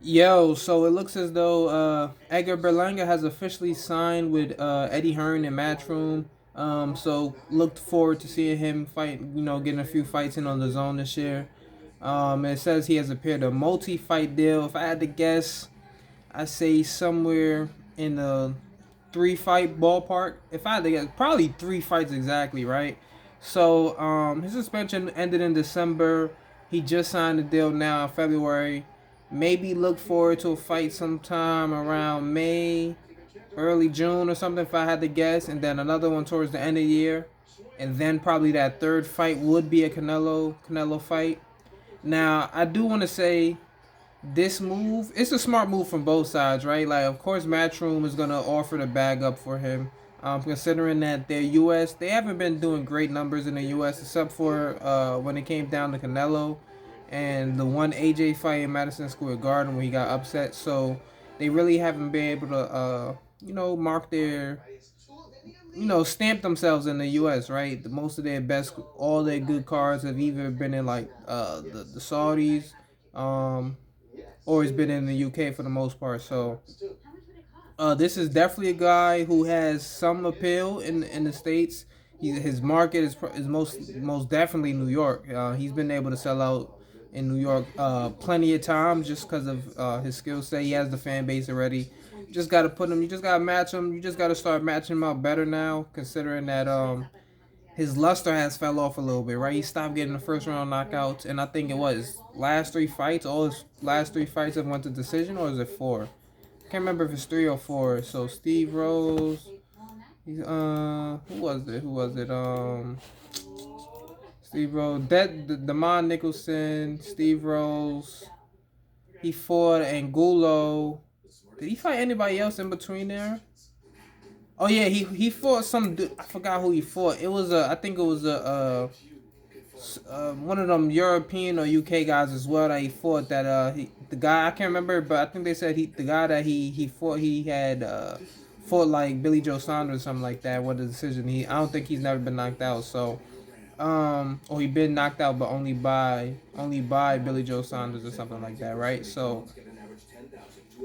Yo, so it looks as though Edgar Berlanga has officially signed with Eddie Hearn and Matchroom. So looked forward to seeing him fight. Getting a few fights in on the zone this year. It says he has appeared a multi-fight deal. If I had to guess, I say somewhere in the three-fight ballpark. If I had to guess, probably three fights exactly, right? So his suspension ended in December. He just signed a deal now in February. Maybe look forward to a fight sometime around May, early June or something if I had to guess, and then another one towards the end of the year. And then probably that third fight would be a Canelo fight. Now, I do want to say this move, it's a smart move from both sides, right? Like, of course, Matchroom is gonna offer the bag up for him. Considering that they're U.S., they haven't been doing great numbers in the U.S. except for when it came down to Canelo and the one AJ fight in Madison Square Garden where he got upset. So they really haven't been able to, mark their, stamp themselves in the U.S. Right? Most of their best, all their good cards have either been in like the Saudis. Or he's been in the UK for the most part. So this is definitely a guy who has some appeal in the states. His market is most definitely New York. He's been able to sell out in New York plenty of times just because of his skill set. He has the fan base already. Just got to put him. You just got to match him. You just got to start matching him up better now, considering that his luster has fell off a little bit, right? He stopped getting the first round knockouts, and I think it was last three fights. All his last three fights have went to decision, or is it four? Can't remember if it's three or four. So Steve Rose, who was it? Who was it? Steve Rose, Demond Nicholson, Steve Rose. He fought Angulo. Did he fight anybody else in between there? Oh yeah, he fought some dude. I forgot who he fought. It was I think it was one of them European or UK guys as well that he fought. That the guy I can't remember, but I think they said the guy that he fought he had fought like Billy Joe Saunders or something like that. What the decision? I don't think he's never been knocked out. So or he been knocked out, but only by Billy Joe Saunders or something like that, right? So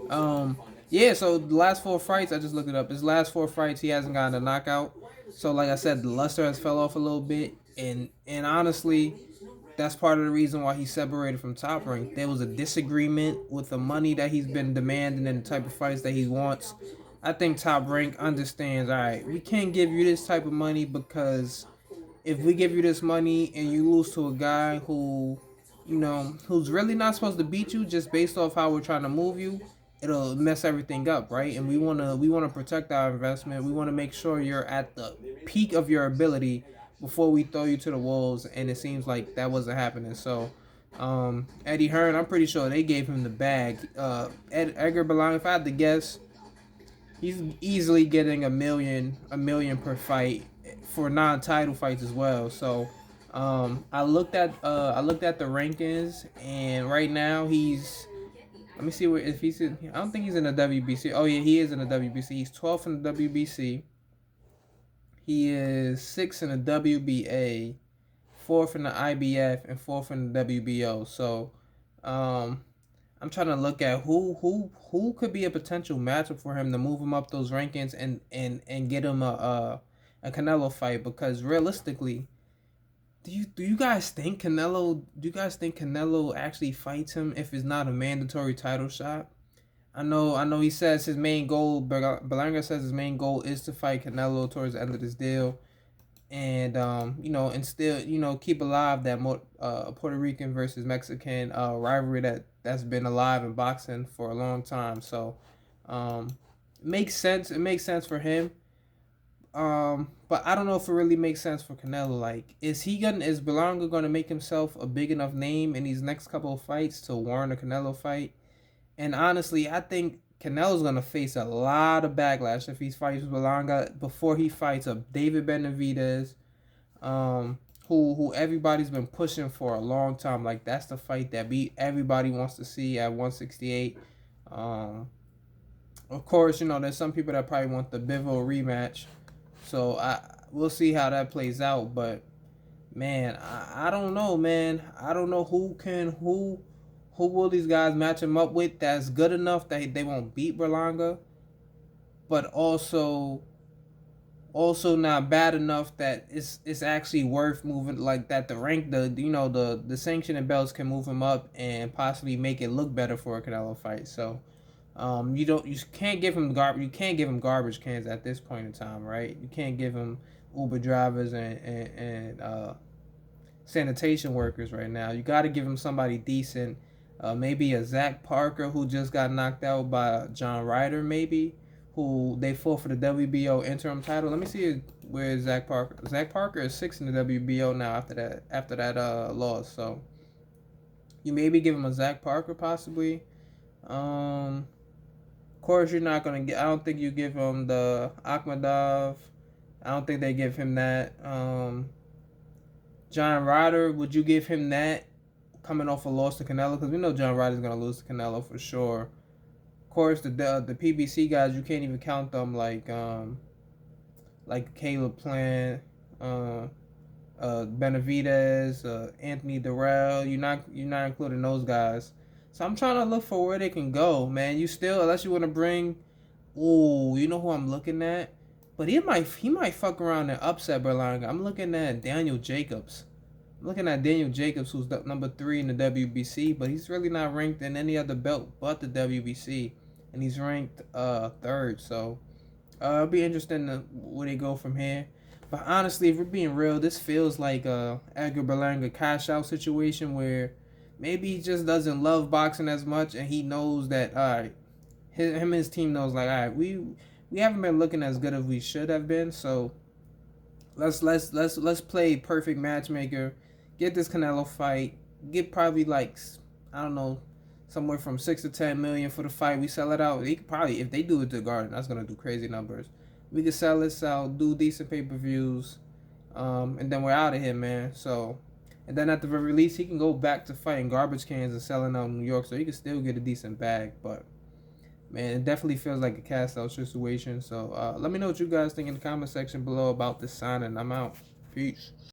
um, yeah, so the last four fights, I just looked it up. His last four fights, he hasn't gotten a knockout. So, like I said, the luster has fell off a little bit, and honestly, that's part of the reason why he's separated from Top Rank. There was a disagreement with the money that he's been demanding and the type of fights that he wants. I think Top Rank understands. All right, we can't give you this type of money because if we give you this money and you lose to a guy who's really not supposed to beat you just based off how we're trying to move you, it'll mess everything up, right? And we wanna protect our investment. We wanna make sure you're at the peak of your ability before we throw you to the wolves. And it seems like that wasn't happening. So Eddie Hearn, I'm pretty sure they gave him the bag. Edgar Berlanga, if I had to guess, he's easily getting a million per fight for non-title fights as well. So I looked at the rankings, and right now he's, let me see where, if he's in, I don't think he's in the WBC. Oh yeah, he is in the WBC. He's 12th in the WBC. He is 6th in the WBA, 4th in the IBF, and 4th in the WBO. So um I'm trying to look at who could be a potential matchup for him to move him up those rankings and get him a Canelo fight, because realistically, do you guys think Canelo actually fights him if it's not a mandatory title shot? I know he says his main goal, Berlanga says his main goal is to fight Canelo towards the end of this deal, and and still keep alive that Puerto Rican versus Mexican rivalry that's been alive in boxing for a long time. So it makes sense. It makes sense for him. But I don't know if it really makes sense for Canelo. Like, is Berlanga gonna make himself a big enough name in these next couple of fights to warrant a Canelo fight? And honestly, I think Canelo's gonna face a lot of backlash if he fights Berlanga before he fights a David Benavidez, um, who everybody's been pushing for a long time. Like, that's the fight that everybody wants to see at 168. Um, of course, there's some people that probably want the Bivol rematch. So we'll see how that plays out. But man, I don't know, man. I don't know who will these guys match him up with that's good enough that they won't beat Berlanga, but also not bad enough that it's actually worth moving, like that the rank, the sanctioning belts can move him up and possibly make it look better for a Canelo fight. So you can't give him garbage cans at this point in time, right? You can't give him Uber drivers and sanitation workers right now. You got to give him somebody decent. Maybe a Zach Parker who just got knocked out by John Ryder, maybe, who they fought for the WBO interim title. Let me see where is Zach Parker. Zach Parker is 6 in the WBO now after that loss. So you maybe give him a Zach Parker possibly. Of course, you're not gonna get. I don't think you give him the Akhmadov. I don't think they give him that. John Ryder, would you give him that coming off a loss to Canelo? Because we know John Ryder's gonna lose to Canelo for sure. Of course, the PBC guys, you can't even count them like Caleb Plant, Benavidez, Anthony Durrell. You're not including those guys. So I'm trying to look for where they can go, man. You still, unless you want to bring, you know who I'm looking at, but he might fuck around and upset Berlanga. I'm looking at Daniel Jacobs. I'm looking at Daniel Jacobs, who's the number 3 in the WBC, but he's really not ranked in any other belt but the WBC, and he's ranked 3rd. So it'll be interesting to where they go from here. But honestly, if we're being real, this feels like a Edgar Berlanga Cashout situation where maybe he just doesn't love boxing as much, and he knows that all right, him and his team knows like all right, we haven't been looking as good as we should have been, so let's play perfect matchmaker, get this Canelo fight, get probably like I don't know, somewhere from 6 to 10 million for the fight. We sell it out. He could probably, if they do it to Garden, that's gonna do crazy numbers. We could sell this out, do decent pay-per-views, and then we're out of here, man. So, and then at the very least, he can go back to fighting garbage cans and selling out in New York, so he can still get a decent bag. But man, it definitely feels like a cast out situation. So let me know what you guys think in the comment section below about this signing. I'm out. Peace.